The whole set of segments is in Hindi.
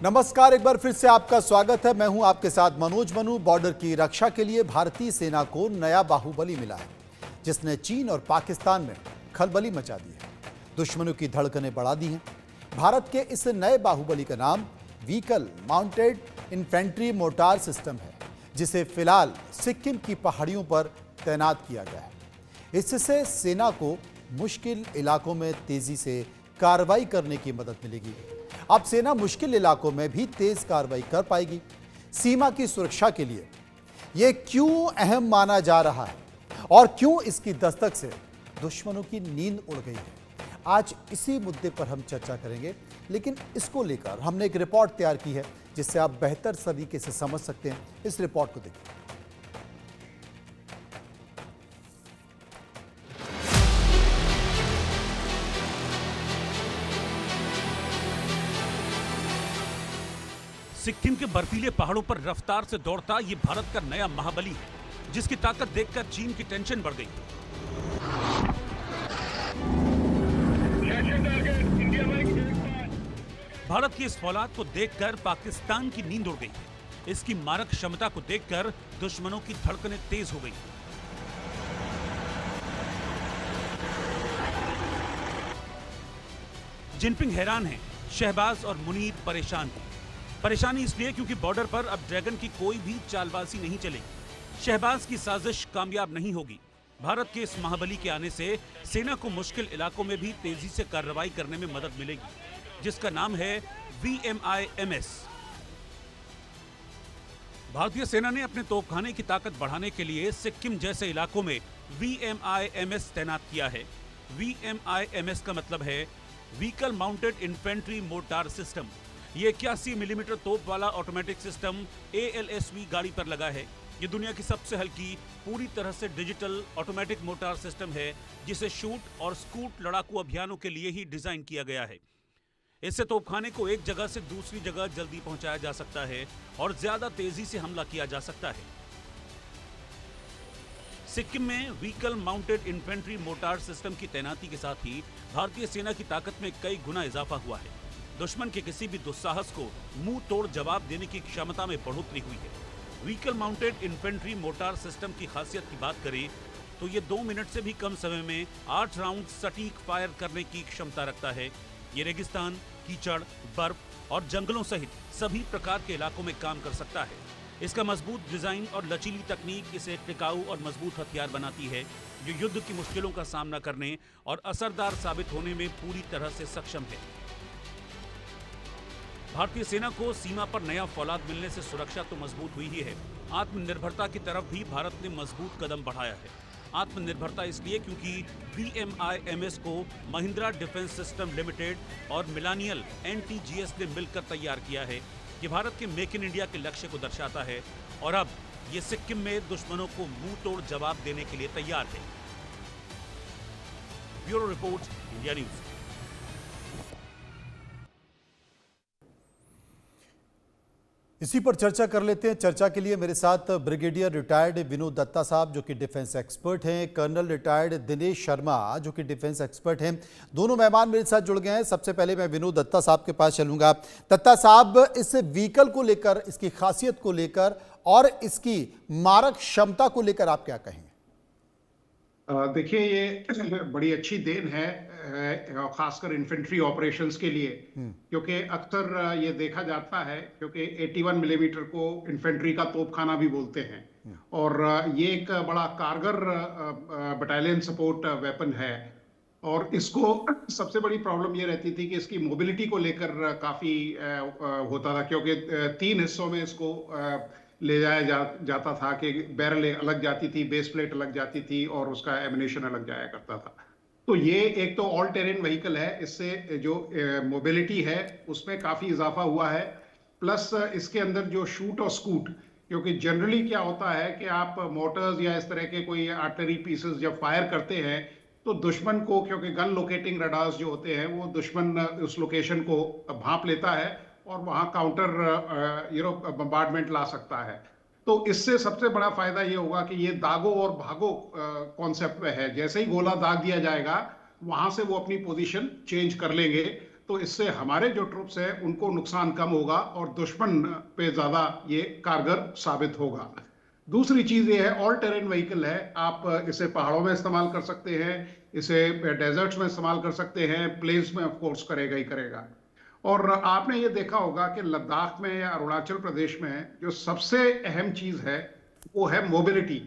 नमस्कार, एक बार फिर से आपका स्वागत है। मैं हूं आपके साथ मनोज मनु। बॉर्डर की रक्षा के लिए भारतीय सेना को नया बाहुबली मिला है, जिसने चीन और पाकिस्तान में खलबली मचा दी है, दुश्मनों की धड़कनें बढ़ा दी हैं। भारत के इस नए बाहुबली का नाम vehicle mounted infantry mortar system है, जिसे फिलहाल सिक्किम की पहाड़ियों पर तैनात किया गया है। इससे सेना को मुश्किल इलाकों में तेजी से कार्रवाई करने की मदद मिलेगी। अब सेना मुश्किल इलाकों में भी तेज कार्रवाई कर पाएगी। सीमा की सुरक्षा के लिए यह क्यों अहम माना जा रहा है और क्यों इसकी दस्तक से दुश्मनों की नींद उड़ गई है, आज इसी मुद्दे पर हम चर्चा करेंगे। लेकिन इसको लेकर हमने एक रिपोर्ट तैयार की है, जिससे आप बेहतर तरीके से समझ सकते हैं। इस रिपोर्ट को देखिए। सिक्किम के बर्फीले पहाड़ों पर रफ्तार से दौड़ता ये भारत का नया महाबली है, जिसकी ताकत देखकर चीन की टेंशन बढ़ गई। भारत की इस फौलाद को देखकर पाकिस्तान की नींद उड़ गई। इसकी मारक क्षमता को देखकर दुश्मनों की धड़कनें तेज हो गई। जिनपिंग हैरान हैं, शहबाज और मुनीर परेशान हैं। परेशानी इसलिए क्योंकि बॉर्डर पर अब ड्रैगन की कोई भी चालबाजी नहीं चलेगी। शहबाज की साजिश कामयाब नहीं होगी। भारत के इस महाबली के आने से सेना को मुश्किल इलाकों में भी तेजी से कार्रवाई करने में मदद मिलेगी, जिसका नाम है VMIMS। भारतीय सेना ने अपने तोपखाने की ताकत बढ़ाने के लिए सिक्किम जैसे इलाकों में VMIMS तैनात किया है। VMIMS का मतलब है vehicle mounted infantry mortar system. ये 81 मिलीमीटर तोप वाला ऑटोमेटिक सिस्टम ALSV गाड़ी पर लगा है। ये दुनिया की सबसे हल्की, पूरी तरह से डिजिटल ऑटोमेटिक मोर्टार सिस्टम है, जिसे शूट और स्कूट लड़ाकू अभियानों के लिए ही डिजाइन किया गया है। इससे तोपखाने को एक जगह से दूसरी जगह जल्दी पहुंचाया जा सकता है और ज्यादा तेजी से हमला किया जा सकता है। सिक्किम में vehicle mounted infantry mortar system की तैनाती के साथ ही भारतीय सेना की ताकत में कई गुना इजाफा हुआ है। दुश्मन के किसी भी दुस्साहस को मुंह तोड़ जवाब देने की क्षमता में बढ़ोतरी हुई है। Vehicle mounted infantry mortar system की खासियत की बात करें तो ये 2 मिनट से भी कम समय में 8 राउंड सटीक फायर करने की क्षमता रखता है। ये रेगिस्तान, कीचड़, बर्फ और जंगलों सहित सभी प्रकार के इलाकों में काम कर सकता है। इसका मजबूत डिजाइन और लचीली तकनीक इसे टिकाऊ और मजबूत हथियार बनाती है, जो युद्ध की मुश्किलों का सामना करने और असरदार साबित होने में पूरी तरह से सक्षम है। भारतीय सेना को सीमा पर नया फौलाद मिलने से सुरक्षा तो मजबूत हुई ही है, आत्मनिर्भरता की तरफ भी भारत ने मजबूत कदम बढ़ाया है। आत्मनिर्भरता इसलिए क्योंकि VMIMS को महिंद्रा डिफेंस सिस्टम लिमिटेड और मिलानियल NTGS ने मिलकर तैयार किया है। ये भारत के मेक इन इंडिया के लक्ष्य को दर्शाता है और अब ये सिक्किम में दुश्मनों को मुंह तोड़ जवाब देने के लिए तैयार है। Bureau report, India news. इसी पर चर्चा कर लेते हैं। चर्चा के लिए मेरे साथ ब्रिगेडियर रिटायर्ड विनोद दत्ता साहब, जो कि डिफेंस एक्सपर्ट हैं, कर्नल रिटायर्ड दिनेश शर्मा, जो कि डिफेंस एक्सपर्ट हैं। दोनों मेहमान मेरे साथ जुड़ गए हैं। सबसे पहले मैं विनोद दत्ता साहब के पास चलूंगा। दत्ता साहब, इस व्हीकल को लेकर, इसकी खासियत को लेकर और इसकी मारक क्षमता को लेकर आप क्या कहेंगे? देखिए, ये बड़ी अच्छी देन है, खासकर इन्फेंट्री ऑपरेशंस के लिए, क्योंकि अक्सर ये देखा जाता है, क्योंकि 81 मिलीमीटर को इन्फेंट्री का तोपखाना भी बोलते हैं और ये एक बड़ा कारगर बटालियन सपोर्ट वेपन है। और इसको सबसे बड़ी प्रॉब्लम ये रहती थी कि इसकी मोबिलिटी को लेकर काफी होता था, क्योंकि 3 हिस्सों में इसको ले जाया जाता था कि बैरल अलग जाती थी, बेस प्लेट अलग जाती थी और उसका एमिनेशन अलग जाया करता था। तो ये एक तो ऑल टेरेन व्हीकल है, इससे जो मोबिलिटी है उसमें काफी इजाफा हुआ है। प्लस इसके अंदर जो शूट और स्कूट, क्योंकि जनरली क्या होता है कि आप मोटर्स या इस तरह के कोई आर्टिलरी पीसेस जब फायर करते हैं तो दुश्मन को, क्योंकि गन लोकेटिंग रडार्स जो होते हैं वो दुश्मन उस लोकेशन को भांप लेता है और वहां काउंटर बम्बार्डमेंट ला सकता है। तो इससे सबसे बड़ा फायदा ये होगा कि ये दागो और भागो कॉन्सेप्ट है। जैसे ही गोला दाग दिया जाएगा, वहां से वो अपनी पोजीशन चेंज कर लेंगे। तो तो इससे हमारे जो ट्रुप्स हैं उनको नुकसान कम होगा और दुश्मन पे ज्यादा ये कारगर साबित होगा। दूसरी चीज ये है, ऑल टेरेन व्हीकल है, आप इसे पहाड़ों में इस्तेमाल कर सकते हैं, इसे डेजर्ट्स में इस्तेमाल कर सकते हैं, प्लेन्स में ऑफ कोर्स करेगा ही करेगा। और आपने ये देखा होगा कि लद्दाख में या अरुणाचल प्रदेश में जो सबसे अहम चीज है वो है मोबिलिटी।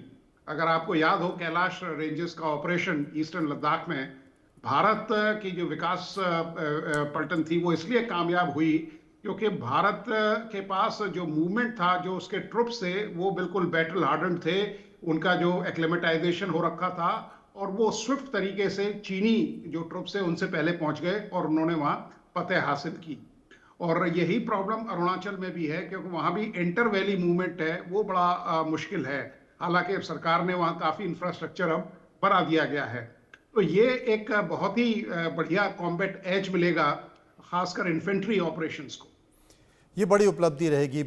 अगर आपको याद हो, कैलाश रेंजेस का ऑपरेशन ईस्टर्न लद्दाख में भारत की जो विकास पलटन थी वो इसलिए कामयाब हुई क्योंकि भारत के पास जो मूवमेंट था, जो उसके ट्रुप्स थे वो बिल्कुल बैटल हार्डन थे, उनका जो एक्लेमेटाइजेशन हो रखा था और वो स्विफ्ट तरीके से चीनी जो ट्रुप्स है उनसे पहले पहुंच गए और उन्होंने वहां फतेह हासिल की। और यही प्रॉब्लम अरुणाचल में भी है क्योंकि वहां भी इंटर वैली मूवमेंट है, वो बड़ा मुश्किल है। हालांकि सरकार ने वहां काफी इंफ्रास्ट्रक्चर अब बना दिया गया है। तो ये एक बहुत ही बढ़िया कॉम्बैट एज मिलेगा खासकर इन्फेंट्री ऑपरेशंस को। ये बड़ी उपलब्धि रहेगी।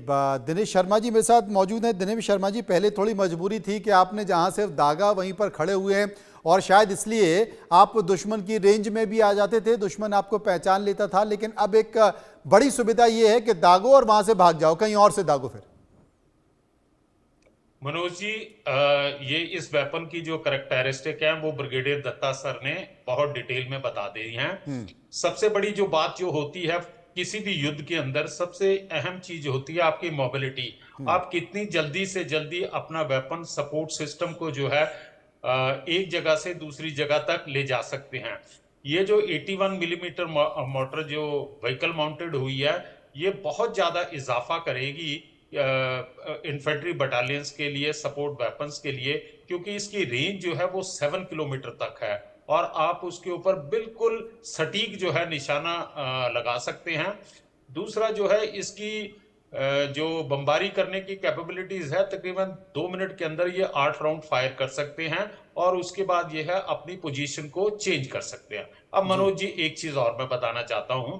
दिनेश शर्मा जी मेरे साथ मौजूद हैं। दिनेश शर्मा जी, पहले थोड़ी मजबूरी थी कि आपने जहां सिर्फ दागा वहीं पर खड़े हुए हैं और शायद इसलिए आप दुश्मन की रेंज में भी आ जाते थे, दुश्मन आपको पहचान लेता था, लेकिन अब एक बड़ी सुविधा ये है कि दागो और वहां से भाग जाओ, कहीं और से दागो। फिर मनोज जी, ये इस वेपन की जो कैरेक्टरिस्टिक है वो ब्रिगेडियर दत्ता सर ने बहुत डिटेल में बता दी हैं। सबसे बड़ी जो बात जो होती है किसी भी युद्ध के अंदर, सबसे अहम चीज होती है आपकी मोबिलिटी। आप कितनी जल्दी से जल्दी अपना वेपन सपोर्ट सिस्टम को जो है एक जगह से दूसरी जगह तक ले जा सकते हैं। ये जो 81 मिलीमीटर मोटर जो व्हीकल माउंटेड हुई है, ये बहुत ज्यादा इजाफा करेगी इन्फेंट्री बटालियंस के लिए, सपोर्ट वेपन्स के लिए, क्योंकि इसकी रेंज जो है वो 7 किलोमीटर तक है और आप उसके ऊपर बिल्कुल सटीक जो है निशाना लगा सकते हैं। दूसरा जो है इसकी जो बमबारी करने की कैपेबिलिटीज है, तकरीबन 2 मिनट के अंदर ये 8 राउंड फायर कर सकते हैं और उसके बाद ये है अपनी पोजीशन को चेंज कर सकते हैं। अब मनोज जी, एक चीज और मैं बताना चाहता हूं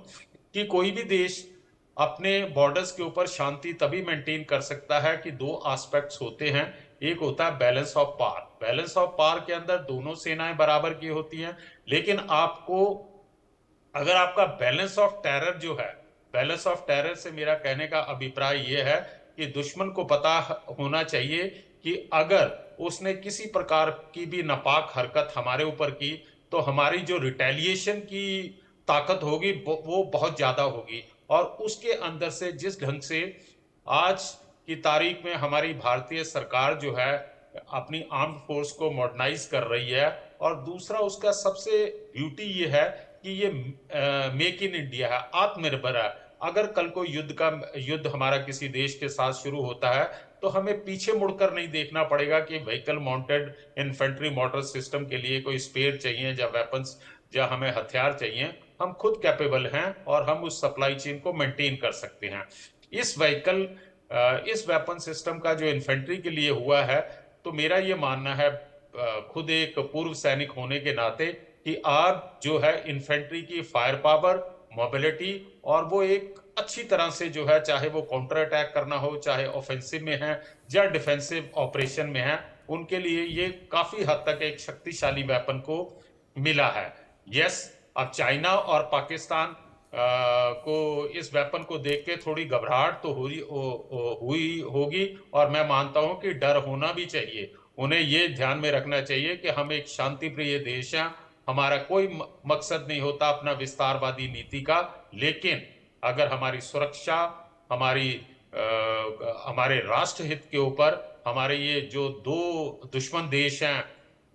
कि कोई भी देश अपने बॉर्डर्स के ऊपर शांति तभी मेंटेन कर सकता है कि दो एस्पेक्ट्स होते हैं। एक होता है balance of power. Balance of power के अंदर दोनों सेनाएं बराबर की होती हैं, लेकिन आपको अगर आपका बैलेंस ऑफ टेरर जो है, बैलेंस ऑफ टेरर से मेरा कहने का अभिप्राय यह है कि दुश्मन को पता होना चाहिए कि अगर उसने किसी प्रकार की भी नापाक हरकत हमारे ऊपर की तो हमारी जो रिटेलिएशन की ताकत होगी वो बहुत ज्यादा होगी। और उसके अंदर से जिस ढंग से आज की तारीख में हमारी भारतीय सरकार जो है अपनी आर्म्ड फोर्स को मॉडर्नाइज कर रही है, और दूसरा उसका सबसे ब्यूटी ये है कि ये मेक इन इंडिया है, आत्मनिर्भर है। अगर कल को युद्ध हमारा किसी देश के साथ शुरू होता है तो हमें पीछे मुड़कर नहीं देखना पड़ेगा कि vehicle mounted infantry motor system के लिए कोई स्पेयर चाहिए या वेपन्स या हमें हथियार चाहिए। हम खुद कैपेबल हैं और हम उस सप्लाई चेन को मेंटेन कर सकते हैं। इस वेपन सिस्टम का जो इन्फेंट्री के लिए हुआ है, तो मेरा ये मानना है खुद एक पूर्व सैनिक होने के नाते कि आप जो है इन्फेंट्री की फायर पावर, मोबिलिटी और वो एक अच्छी तरह से जो है, चाहे वो काउंटर अटैक करना हो, चाहे ऑफेंसिव में है या डिफेंसिव ऑपरेशन में है, उनके लिए ये काफी हद तक एक शक्तिशाली वेपन को मिला है। यस, अब चाइना और पाकिस्तान को इस वेपन को देख के थोड़ी घबराहट तो हुई होगी, और मैं मानता हूं कि डर होना भी चाहिए। उन्हें ये ध्यान में रखना चाहिए कि हम एक शांति प्रिय देश हैं, हमारा कोई मकसद नहीं होता अपना विस्तारवादी नीति का, लेकिन अगर हमारी सुरक्षा, हमारे राष्ट्र हित के ऊपर हमारे ये जो दो दुश्मन देश हैं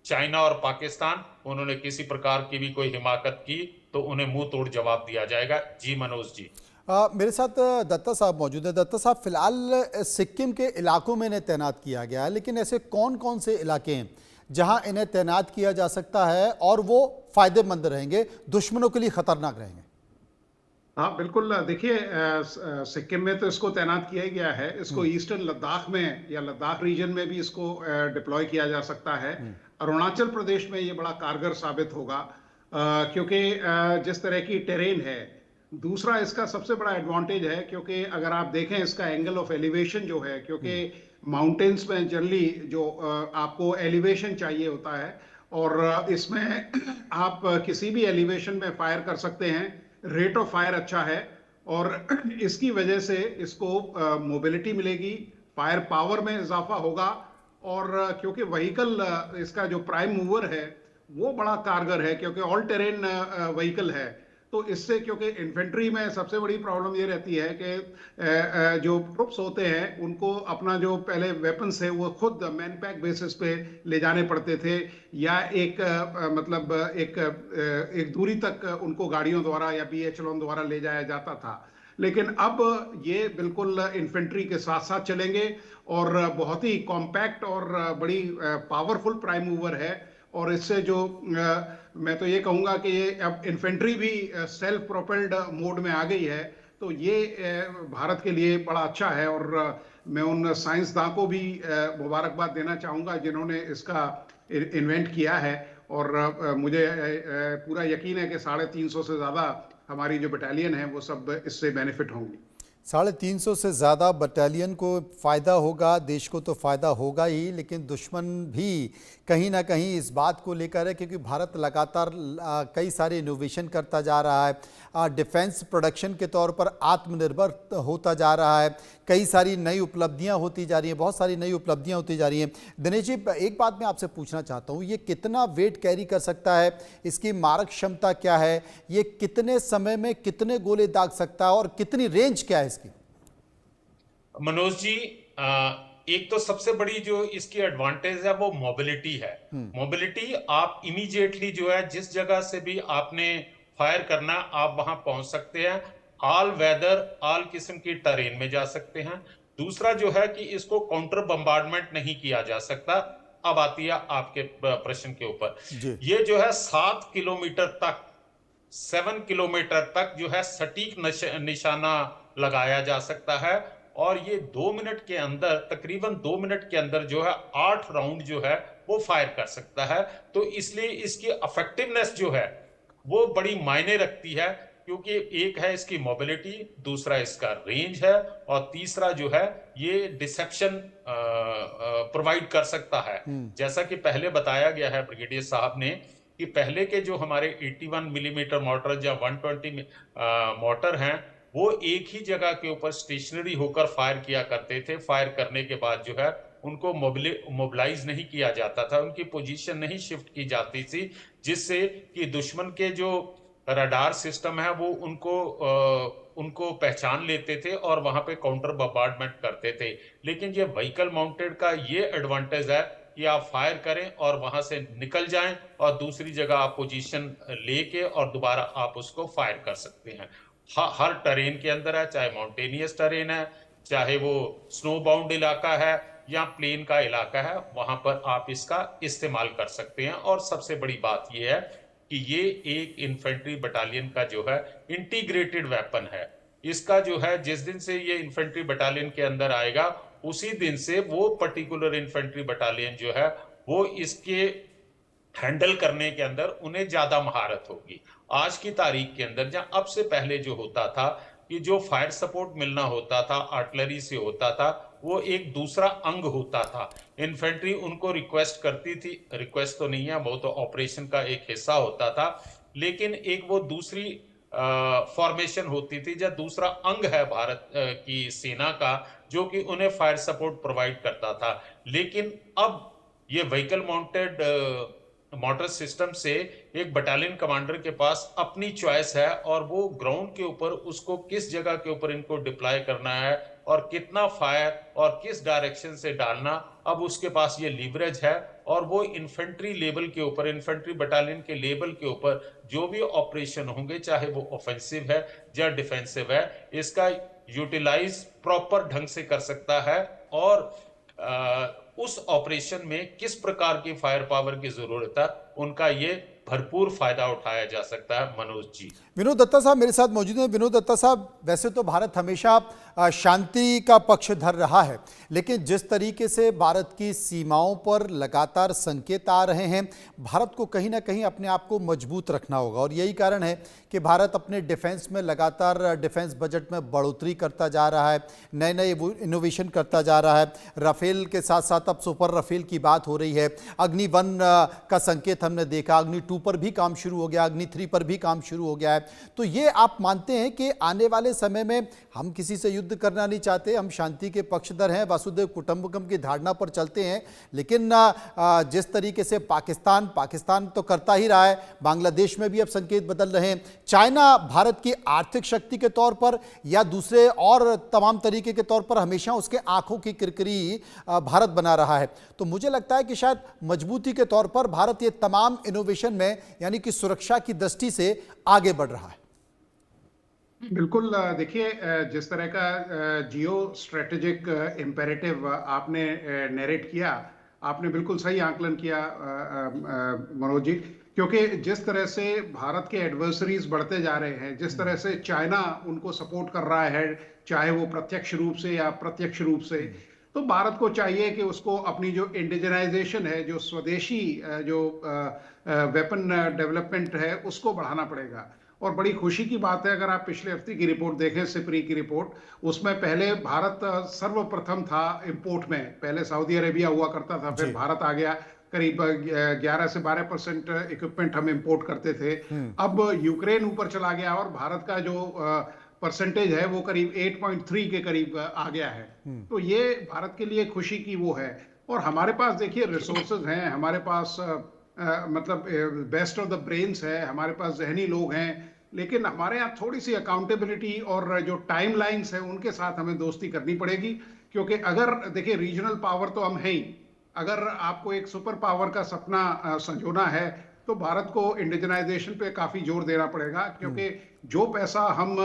चाइना और पाकिस्तान, उन्होंने किसी प्रकार की भी कोई हिमाकत की तो उन्हें मुंह तोड़ जवाब दिया जाएगा। जी मनोज जी। मेरे साथ दत्ता साहब मौजूद है। दत्ता साहब, फिलहाल सिक्किम के इलाकों में इन्हें तैनात किया गया है, लेकिन ऐसे कौन कौन से इलाके हैं जहां इन्हें तैनात किया जा सकता है और वो फायदेमंद रहेंगे, दुश्मनों के लिए खतरनाक रहेंगे? हाँ बिल्कुल, देखिए सिक्किम में तो इसको तैनात किया गया है, इसको ईस्टर्न लद्दाख में या लद्दाख रीजन में भी इसको डिप्लॉय किया जा सकता है। अरुणाचल प्रदेश में ये बड़ा कारगर साबित होगा क्योंकि जिस तरह की टेरेन है। दूसरा इसका सबसे बड़ा एडवांटेज है क्योंकि अगर आप देखें इसका एंगल ऑफ एलिवेशन जो है, क्योंकि माउंटेन्स में जनरली जो आपको एलिवेशन चाहिए होता है और इसमें आप किसी भी एलिवेशन में फायर कर सकते हैं। रेट ऑफ फायर अच्छा है और इसकी वजह से इसको मोबिलिटी मिलेगी, फायर पावर में इजाफा होगा और क्योंकि व्हीकल इसका जो प्राइम मूवर है वो बड़ा कारगर है क्योंकि ऑल टेरेन व्हीकल है। तो इससे क्योंकि इन्फेंट्री में सबसे बड़ी प्रॉब्लम ये रहती है कि जो ट्रुप्स होते हैं उनको अपना जो पहले वेपन्स है वो खुद मैन पैक बेसिस पे ले जाने पड़ते थे या मतलब एक दूरी तक उनको गाड़ियों द्वारा या BHLON द्वारा ले जाया जाता था। लेकिन अब ये बिल्कुल इन्फेंट्री के साथ साथ चलेंगे और बहुत ही कॉम्पैक्ट और बड़ी पावरफुल प्राइम मूवर है और इससे जो मैं तो ये कहूंगा कि ये अब इन्फेंट्री भी सेल्फ प्रोपेल्ड मोड में आ गई है, तो ये भारत के लिए बड़ा अच्छा है और मैं उन साइंसदान को भी मुबारकबाद देना चाहूंगा जिन्होंने इसका इन्वेंट किया है और मुझे पूरा यकीन है कि 350 से ज़्यादा हमारी जो बटालियन है वो सब इससे बेनिफिट होंगी। 350 से ज़्यादा बटालियन को फ़ायदा होगा, देश को तो फ़ायदा होगा ही, लेकिन दुश्मन भी कहीं ना कहीं इस बात को लेकर है क्योंकि भारत लगातार कई सारे इनोवेशन करता जा रहा है, डिफेंस प्रोडक्शन के तौर पर आत्मनिर्भर होता जा रहा है, कई सारी नई उपलब्धियां होती जा रही हैं, बहुत सारी नई उपलब्धियां होती जा रही हैं। दिनेश जी, एक बात मैं आपसे पूछना चाहता हूं, ये कितना वेट कैरी कर सकता है, इसकी मारक क्षमता क्या है, ये कितने समय में कितने गोले दाग सकता है और कितनी रेंज क्या है इसकी? मनोज जी, एक तो सबसे बड़ी जो इसकी एडवांटेज है वो मोबिलिटी है। मोबिलिटी, आप इमीडिएटली जो है जिस जगह से भी आपने फायर करना आप वहां पहुंच सकते हैं, ऑल वेदर ऑल किस्म की टेरेन में जा सकते हैं। दूसरा जो है कि इसको काउंटर बम्बार्डमेंट नहीं किया जा सकता। अब आती है आपके प्रश्न के ऊपर, ये जो है 7 किलोमीटर तक 7 किलोमीटर तक जो है सटीक निशाना लगाया जा सकता है और ये 2 मिनट के अंदर, तकरीबन 2 मिनट के अंदर जो है 8 राउंड जो है वो फायर कर सकता है। तो इसलिए इसकी इफेक्टिवनेस जो है वो बड़ी मायने रखती है क्योंकि एक है इसकी मोबिलिटी, दूसरा इसका रेंज है और तीसरा जो है ये डिसेप्शन प्रोवाइड कर सकता है। जैसा कि पहले बताया गया है ब्रिगेडियर साहब ने कि पहले के जो हमारे 81 मिलीमीटर मोटर या 120 मोटर हैं वो एक ही जगह के ऊपर स्टेशनरी होकर फायर किया करते थे। फायर करने के बाद जो है उनको मोबिलाइज नहीं किया जाता था, उनकी पोजीशन नहीं शिफ्ट की जाती थी, जिससे कि दुश्मन के जो रडार सिस्टम है वो उनको पहचान लेते थे और वहां पे काउंटर बम्बार्डमेंट करते थे। लेकिन ये व्हीकल माउंटेड का ये एडवांटेज है कि आप फायर करें और वहां से निकल जाएं और दूसरी जगह आप पोजीशन लेके और दोबारा आप उसको फायर कर सकते हैं। हर टेरेन के अंदर है, चाहे माउंटेनियस टेरेन है, चाहे वो स्नो बाउंड इलाका है या प्लेन का इलाका है, वहां पर आप इसका इस्तेमाल कर सकते हैं। और सबसे बड़ी बात यह है कि ये एक इन्फेंट्री बटालियन का जो है इंटीग्रेटेड वेपन है। इसका जो है जिस दिन से ये इन्फेंट्री बटालियन के अंदर आएगा उसी दिन से वो पर्टिकुलर इन्फेंट्री बटालियन जो है वो इसके हैंडल करने के अंदर उन्हें ज्यादा महारत होगी। आज की तारीख के अंदर, जहां अब से पहले जो होता था कि जो फायर सपोर्ट मिलना होता था आर्टिलरी से होता था, वो एक दूसरा अंग होता था। इन्फेंट्री उनको रिक्वेस्ट करती थी, रिक्वेस्ट तो नहीं है, वो तो ऑपरेशन का एक हिस्सा होता था, लेकिन एक वो दूसरी फॉर्मेशन होती थी या दूसरा अंग है भारत की सेना का जो कि उन्हें फायर सपोर्ट प्रोवाइड करता था। लेकिन अब ये व्हीकल माउंटेड मोटर सिस्टम से एक बटालियन कमांडर के पास अपनी चॉइस है और वो ग्राउंड के ऊपर उसको किस जगह के ऊपर इनको डिप्लॉय करना है और कितना फायर और किस डायरेक्शन से डालना, अब उसके पास ये लीवरेज है और वो इन्फेंट्री लेवल के ऊपर, इन्फेंट्री बटालियन के लेवल के ऊपर जो भी ऑपरेशन होंगे, चाहे वो ऑफेंसिव है या डिफेंसिव है, इसका यूटिलाइज प्रॉपर ढंग से कर सकता है और उस ऑपरेशन में किस प्रकार की फायर पावर की जरूरत है उनका ये भरपूर फायदा उठाया जा सकता है। मनोज जी, विनोद दत्ता साहब मेरे साथ मौजूद हैं। विनोद दत्ता साहब, वैसे तो भारत हमेशा शांति का पक्षधर रहा है, लेकिन जिस तरीके से भारत की सीमाओं पर लगातार संकेत आ रहे हैं, भारत को कहीं ना कहीं अपने आप को मजबूत रखना होगा और यही कारण है कि भारत अपने डिफेंस में लगातार डिफेंस बजट में बढ़ोतरी करता जा रहा है, नए नए इनोवेशन करता जा रहा है। राफेल के साथ साथ अब सुपर राफेल की बात हो रही है, अग्नि 1 का संकेत हमने देखा, अग्नि 2 2 पर भी काम शुरू हो गया, अग्नि 3 पर भी काम शुरू हो गया है। तो ये आप मानते हैं कि आने वाले समय में हम किसी से युद्ध करना नहीं चाहते, हम शांति के पक्षधर हैं, वसुधैव कुटुंबकम की धारणा पर चलते हैं, लेकिन जिस तरीके से पाकिस्तान तो करता ही रहा है, बांग्लादेश में भी अब संकेत बदल रहे हैं, चाइना भारत की आर्थिक शक्ति के तौर पर या दूसरे और तमाम तरीके के तौर पर हमेशा उसके आंखों की किरकिरी भारत बना रहा है। तो मुझे लगता है कि शायद मजबूती के तौर पर भारत ये तमाम इनोवेशन में यानी कि सुरक्षा की दृष्टि से आगे बढ़ रहा है। बिल्कुल, देखिए जिस तरह का जियो स्ट्रेटेजिक इम्पेरेटिव आपने नैरेट किया, आपने बिल्कुल सही आकलन किया मनोज जी, क्योंकि जिस तरह से भारत के एडवर्सरीज बढ़ते जा रहे हैं, जिस तरह से चाइना उनको सपोर्ट कर रहा है, चाहे वो प्रत्यक्ष रूप से या अप्रत्यक्ष रूप से, तो भारत को चाहिए कि उसको अपनी जो इंडिजनाइजेशन है, जो स्वदेशी जो वेपन डेवलपमेंट है, उसको बढ़ाना पड़ेगा। और बड़ी खुशी की बात है, अगर आप पिछले हफ्ते की रिपोर्ट देखें, सिपरी की रिपोर्ट, उसमें पहले भारत सर्वप्रथम था इंपोर्ट में। पहले सऊदी अरेबिया हुआ करता था, फिर भारत आ गया। करीब 11 से 12% इक्विपमेंट हम इंपोर्ट करते थे। अब यूक्रेन ऊपर चला गया और भारत का जो परसेंटेज है वो करीब 8.3 के करीब आ गया है। तो ये भारत के लिए खुशी की वो है। और हमारे पास देखिए रिसोर्सेज हैं, हमारे पास मतलब बेस्ट ऑफ द ब्रेन्स है, हमारे पास जहनी लोग हैं, लेकिन हमारे यहाँ थोड़ी सी अकाउंटेबिलिटी और जो टाइम लाइन्स है उनके साथ हमें दोस्ती करनी पड़ेगी। क्योंकि अगर देखिए रीजनल पावर तो हम हैं ही, अगर आपको एक सुपर पावर का सपना संजोना है तो भारत को इंडिजनाइजेशन पे काफी जोर देना पड़ेगा। क्योंकि जो पैसा हम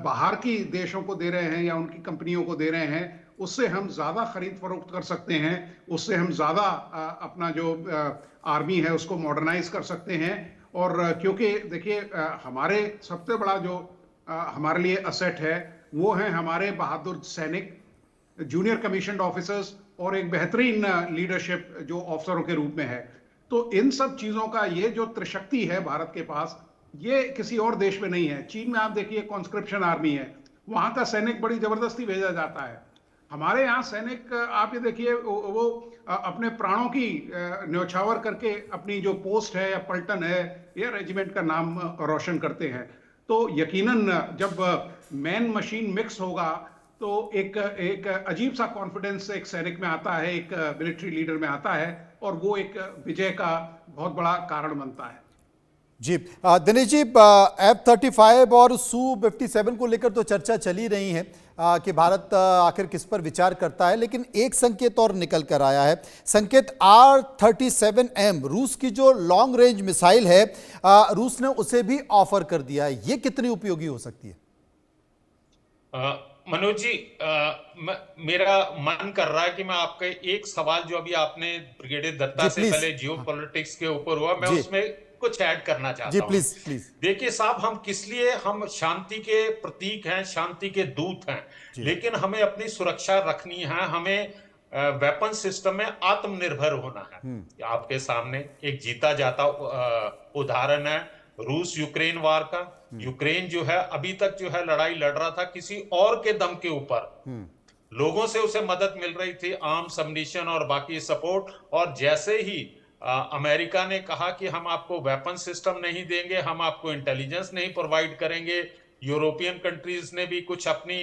बाहर की देशों को दे रहे हैं या उनकी कंपनियों को दे रहे हैं, उससे हम ज्यादा खरीद फरोख्त कर सकते हैं, उससे हम ज्यादा अपना जो आर्मी है उसको मॉडर्नाइज कर सकते हैं। और क्योंकि देखिए हमारे सबसे बड़ा जो हमारे लिए असेट है वो है हमारे बहादुर सैनिक, जूनियर कमीशन्ड ऑफिसर्स और एक बेहतरीन लीडरशिप जो अफसरों के रूप में है। तो इन सब चीजों का ये जो त्रिशक्ति है भारत के पास, ये किसी और देश में नहीं है। चीन में आप देखिए कॉन्स्क्रिप्शन आर्मी है, वहां का सैनिक बड़ी जबरदस्ती भेजा जाता है। हमारे यहाँ सैनिक आप ये देखिए वो अपने प्राणों की न्यौछावर करके अपनी जो पोस्ट है या पलटन है या रेजिमेंट का नाम रोशन करते हैं। तो यकीनन जब मैन मशीन मिक्स होगा तो एक अजीब सा कॉन्फिडेंस एक सैनिक में आता है, एक मिलिट्री लीडर में आता है, और वो एक विजय का बहुत बड़ा कारण बनता है। जी दिनेश जी, F-35 और Su-57 को लेकर तो चर्चा चली रही है कि भारत आखिर किस पर विचार करता है, लेकिन एक संकेत और निकल कर आया है। संकेत R-37M रूस की जो लॉन्ग रेंज मिसाइल है, रूस ने उसे भी ऑफर कर दिया है। ये कितनी उपयोगी हो सकती है? मनोज जी, मेरा मन कर रहा है कि मैं आपका एक सवाल जो अभी आपने ब्रिगेडियर दत्ता से पहले जियोपॉलिटिक्स के ऊपर हुआ, मैं उसमें कुछ ऐड करना चाहता हूं। प्लीज। देखिए साहब, हम किस लिए, हम शांति के प्रतीक हैं, शांति के दूत हैं, लेकिन हमें अपनी सुरक्षा रखनी है, हमें वेपन सिस्टम में आत्मनिर्भर होना है। आपके सामने एक जीता जाता उदाहरण है रूस यूक्रेन वार का। यूक्रेन जो है अभी तक जो है लड़ाई लड़ रहा था किसी और के दम के ऊपर, लोगों से उसे मदद मिल रही थी, आर्म्स, अम्युनिशन और बाकी सपोर्ट। और जैसे ही अमेरिका ने कहा कि हम आपको वेपन सिस्टम नहीं देंगे, हम आपको इंटेलिजेंस नहीं प्रोवाइड करेंगे, यूरोपियन कंट्रीज ने भी कुछ अपनी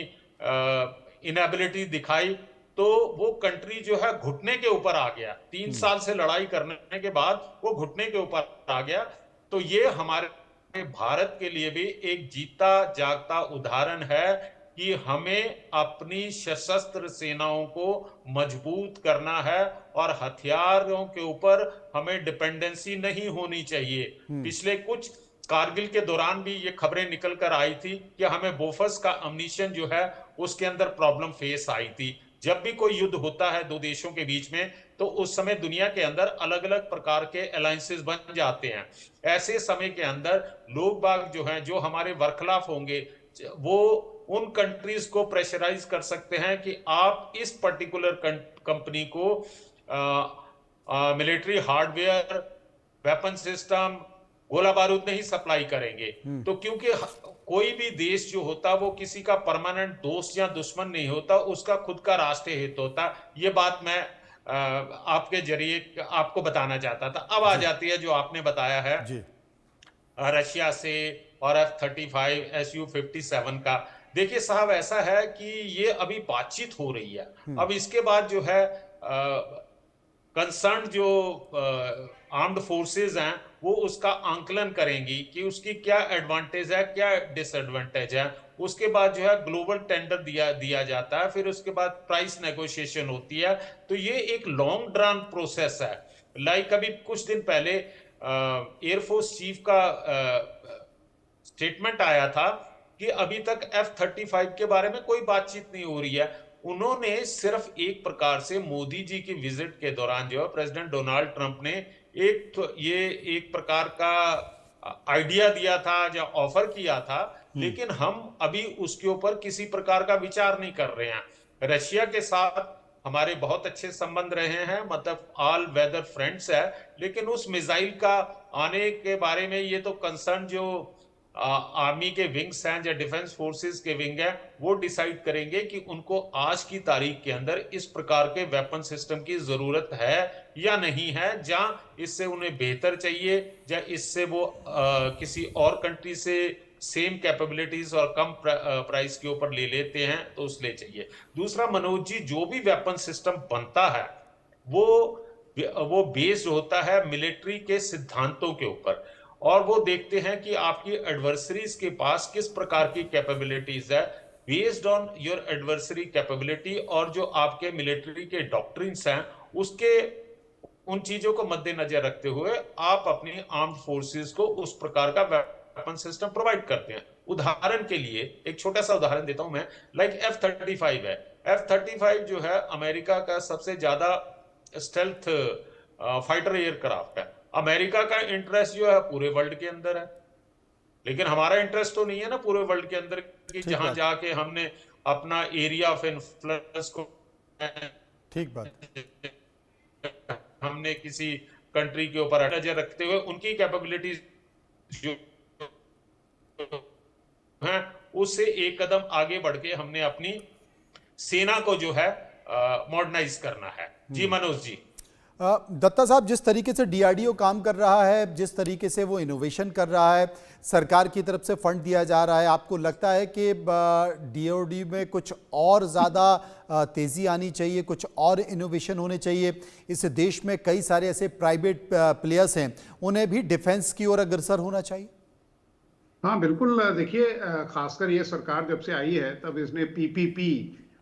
इनएबिलिटी दिखाई, तो वो कंट्री जो है घुटने के ऊपर आ गया। 3 साल से लड़ाई करने के बाद वो घुटने के ऊपर आ गया। तो ये हमारे भारत के लिए भी एक जीता जागता उदाहरण है कि हमें अपनी सशस्त्र सेनाओं को मजबूत करना है और हथियारों के ऊपर हमें डिपेंडेंसी नहीं होनी चाहिए। पिछले कुछ कारगिल के दौरान भी ये खबरें निकल कर आई थी कि हमें बोफर्स का अम्युनिशन जो है उसके अंदर प्रॉब्लम फेस आई थी। जब भी कोई युद्ध होता है दो देशों के बीच में, तो उस समय दुनिया के अंदर अलग अलग प्रकार के अलायंसेस बन जाते हैं। ऐसे समय के अंदर लोग बाग जो हैं, जो हमारे बरखिलाफ होंगे, वो उन कंट्रीज को प्रेशराइज कर सकते हैं कि आप इस पर्टिकुलर कंपनी को मिलिट्री हार्डवेयर, वेपन सिस्टम, गोला बारूद नहीं सप्लाई करेंगे। तो क्योंकि कोई भी देश जो होता वो किसी का परमानेंट दोस्त या दुश्मन नहीं होता, उसका खुद का राष्ट्रीय हित होता। ये बात मैं आपके जरिए आपको बताना चाहता था। अब आ जाती है जो आपने बताया है जी। रशिया से और F-35 Su-57 का। देखिए साहब, ऐसा है कि ये अभी बातचीत हो रही है। अब इसके बाद जो है कंसर्न जो आर्म्ड फोर्सेस हैं वो उसका आंकलन करेंगी कि उसकी क्या एडवांटेज है, क्या डिसएडवांटेज है। उसके बाद जो है ग्लोबल टेंडर दिया जाता है, फिर उसके बाद प्राइस नेगोशिएशन होती है। तो ये एक लॉन्ग ड्रान प्रोसेस है। लाइक अभी कुछ दिन पहले एयरफोर्स चीफ का स्टेटमेंट आया था कि अभी तक F-35 के बारे में कोई बातचीत नहीं हो रही है। उन्होंने सिर्फ एक प्रकार से मोदी जी की विजिट के दौरान जो है प्रेसिडेंट डोनाल्ड ट्रंप ने ये एक प्रकार का आइडिया दिया था या ऑफर किया था, लेकिन हम अभी उसके ऊपर किसी प्रकार का विचार नहीं कर रहे हैं। रशिया के साथ हमारे बहुत अच्छे संबंध रहे हैं, मतलब ऑल वेदर फ्रेंड्स है, लेकिन उस मिसाइल का आने के बारे में ये तो कंसर्न जो आर्मी के विंग्स हैं या डिफेंस फोर्सेस के विंग हैं वो डिसाइड करेंगे कि उनको आज की तारीख के अंदर इस प्रकार के वेपन सिस्टम की जरूरत है या नहीं है, या इससे उन्हें बेहतर चाहिए, या इससे वो किसी और कंट्री से सेम कैपेबिलिटीज और कम प्राइस के ऊपर ले लेते हैं तो उसलिए चाहिए। दूसरा मनोज जी, जो भी वेपन सिस्टम बनता है वो बेस्ड होता है मिलिट्री के सिद्धांतों के ऊपर, और वो देखते हैं कि आपकी एडवर्सरीज के पास किस प्रकार की कैपेबिलिटीज है। Based on your adversary capability और जो आपके मिलिट्री के डॉक्ट्रिन्स हैं उसके उन चीजों को मद्देनजर रखते हुए आप अपनी आर्म्ड फोर्सेस को उस प्रकार का वेपन सिस्टम प्रोवाइड करते हैं। उदाहरण के लिए एक छोटा सा उदाहरण देता हूं मैं, लाइक F-35 है। F-35 जो है अमेरिका का सबसे ज्यादा स्टेल्थ फाइटर एयरक्राफ्ट है। अमेरिका का इंटरेस्ट जो है पूरे वर्ल्ड के अंदर है, लेकिन हमारा इंटरेस्ट तो नहीं है ना पूरे वर्ल्ड के अंदर कि जहां जाके हमने अपना एरिया ऑफ इन्फ्लुएंस को ठीक बात। हमने किसी कंट्री के ऊपर नजर रखते हुए उनकी कैपेबिलिटीज जो है उससे एक कदम आगे बढ़ के हमने अपनी सेना को जो है मॉडर्नाइज करना है। जी मनोज जी। दत्ता साहब, जिस तरीके से डीआरडीओ काम कर रहा है, जिस तरीके से वो इनोवेशन कर रहा है, सरकार की तरफ से फंड दिया जा रहा है, आपको लगता है कि डीओडी में कुछ और ज़्यादा तेज़ी आनी चाहिए, कुछ और इनोवेशन होने चाहिए? इस देश में कई सारे ऐसे प्राइवेट प्लेयर्स हैं, उन्हें भी डिफेंस की ओर अग्रसर होना चाहिए। हाँ बिल्कुल, देखिए खासकर ये सरकार जब से आई है तब इसने पीपीपी,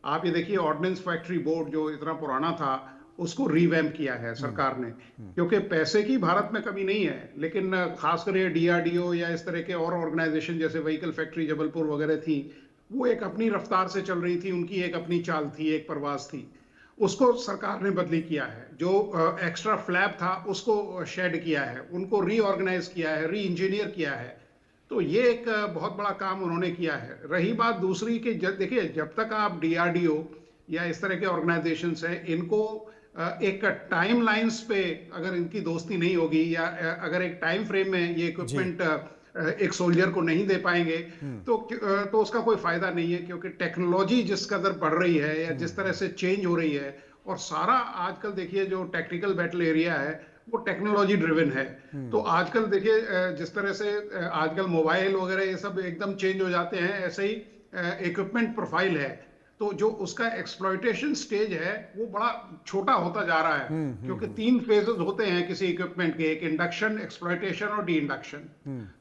आप ये देखिए ऑर्डिनेंस फैक्ट्री बोर्ड जो इतना पुराना था उसको रिवैम्प किया है सरकार ने, क्योंकि पैसे की भारत में कमी नहीं है, लेकिन खासकर ये डीआरडीओ या इस तरह के और ऑर्गेनाइजेशन जैसे व्हीकल फैक्ट्री जबलपुर वगैरह थी, वो एक अपनी रफ्तार से चल रही थी, उनकी एक अपनी चाल थी, एक परवाज थी। उसको सरकार ने बदली किया है। जो एक्स्ट्रा फ्लैप था उसको शेड किया है, उनको रीऑर्गेनाइज किया है, री इंजीनियर किया है। तो ये एक बहुत बड़ा काम उन्होंने किया है। रही बात दूसरी कि देखिए जब तक आप डीआरडीओ या इस तरह के ऑर्गेनाइजेशंस हैं, इनको एक टाइम लाइंस पे अगर इनकी दोस्ती नहीं होगी या अगर एक टाइम फ्रेम में ये इक्विपमेंट एक सोल्जर को नहीं दे पाएंगे तो उसका कोई फायदा नहीं है, क्योंकि टेक्नोलॉजी जिस कदर बढ़ रही है या जिस तरह से चेंज हो रही है, और सारा आजकल देखिए जो टेक्निकल बैटल एरिया है वो टेक्नोलॉजी ड्रिवन है। तो आजकल देखिए जिस तरह से आजकल मोबाइल वगैरह ये सब एकदम चेंज हो जाते हैं, ऐसे ही इक्विपमेंट प्रोफाइल है। तो जो उसका एक्सप्लॉयटेशन स्टेज है वो बड़ा छोटा होता जा रहा है, क्योंकि 3 फेजेस होते हैं किसी इक्विपमेंट के, एक इंडक्शन, एक्सप्लॉयटेशन और डी इंडक्शन।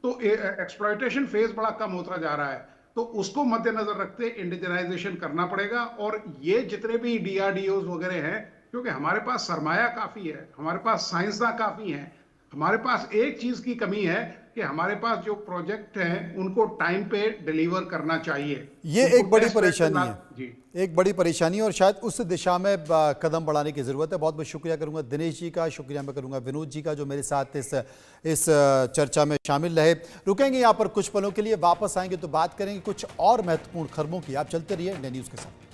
तो एक्सप्लॉयटेशन फेज बड़ा कम होता जा रहा है, तो उसको मद्देनजर रखते इंडिजनाइजेशन करना पड़ेगा। और ये जितने भी डीआरडीओ वगैरह हैं, क्योंकि हमारे पास सरमाया काफी है, हमारे पास साइंसदां काफी हैं, हमारे पास एक चीज की कमी है कि हमारे पास जो प्रोजेक्ट हैं उनको टाइम पे डिलीवर करना चाहिए। ये एक बड़ी परेशानी है जी, एक बड़ी परेशानी, और शायद उस दिशा में कदम बढ़ाने की जरूरत है। बहुत बहुत शुक्रिया करूंगा दिनेश जी का, शुक्रिया मैं करूंगा विनोद जी का जो मेरे साथ इस चर्चा में शामिल रहे। रुकेंगे यहाँ पर कुछ पलों के लिए, वापस आएंगे तो बात करेंगे कुछ और महत्वपूर्ण खबरों की। आप चलते रहिए इंडिया न्यूज़ के साथ।